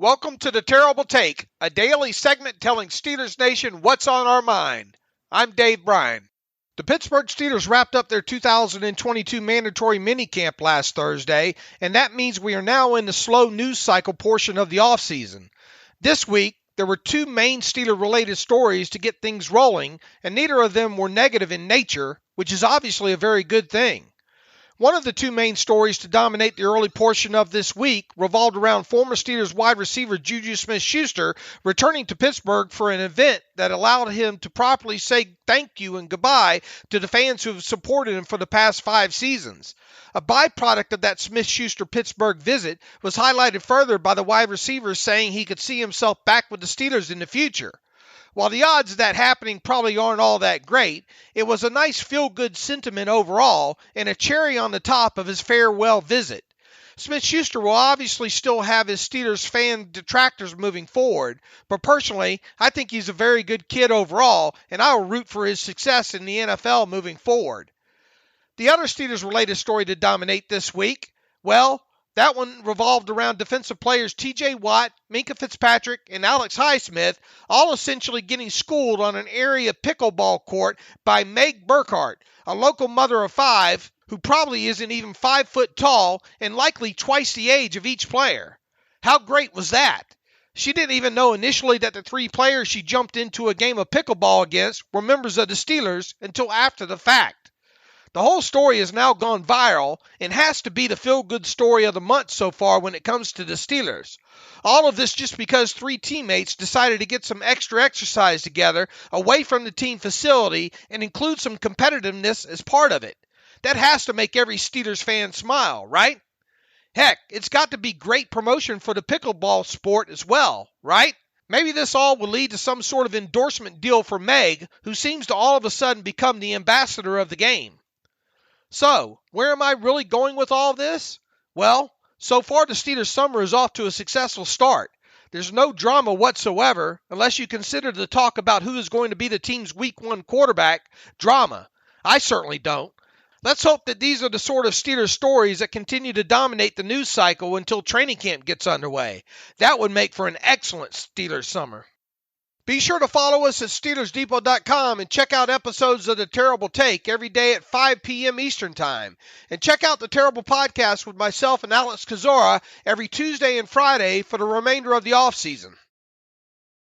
Welcome to the Terrible Take, a daily segment telling Steelers Nation what's on our mind. I'm Bryan. The Pittsburgh Steelers wrapped up their 2022 mandatory minicamp last Thursday, and that means we are now in the slow news cycle portion of the offseason. This week, there were two main Steeler-related stories to get things rolling, and neither of them were negative in nature, which is obviously a very good thing. One of the two main stories to dominate the early portion of this week revolved around former Steelers wide receiver Juju Smith-Schuster returning to Pittsburgh for an event that allowed him to properly say thank you and goodbye to the fans who have supported him for the past 5 seasons. A byproduct of that Smith-Schuster Pittsburgh visit was highlighted further by the wide receiver saying he could see himself back with the Steelers in the future. While the odds of that happening probably aren't all that great, it was a nice feel-good sentiment overall and a cherry on the top of his farewell visit. Smith-Schuster will obviously still have his Steelers fan detractors moving forward, but personally, I think he's a very good kid overall, and I will root for his success in the NFL moving forward. The other Steelers-related story to dominate this week, well, that one revolved around defensive players T.J. Watt, Minkah Fitzpatrick, and Alex Highsmith, all essentially getting schooled on an area pickleball court by Meg Burkhart, a local mother of 5 who probably isn't even 5 foot tall and likely twice the age of each player. How great was that? She didn't even know initially that the 3 players she jumped into a game of pickleball against were members of the Steelers until after the fact. The whole story has now gone viral and has to be the feel-good story of the month so far when it comes to the Steelers. All of this just because 3 teammates decided to get some extra exercise together away from the team facility and include some competitiveness as part of it. That has to make every Steelers fan smile, right? Heck, it's got to be great promotion for the pickleball sport as well, right? Maybe this all will lead to some sort of endorsement deal for Meg, who seems to all of a sudden become the ambassador of the game. So, where am I really going with all this? Well, so far the Steelers' summer is off to a successful start. There's no drama whatsoever, unless you consider the talk about who is going to be the team's Week 1 quarterback drama. I certainly don't. Let's hope that these are the sort of Steelers stories that continue to dominate the news cycle until training camp gets underway. That would make for an excellent Steelers summer. Be sure to follow us at SteelersDepot.com and check out episodes of The Terrible Take every day at 5 p.m. Eastern Time. And check out The Terrible Podcast with myself and Alex Kozora every Tuesday and Friday for the remainder of the offseason.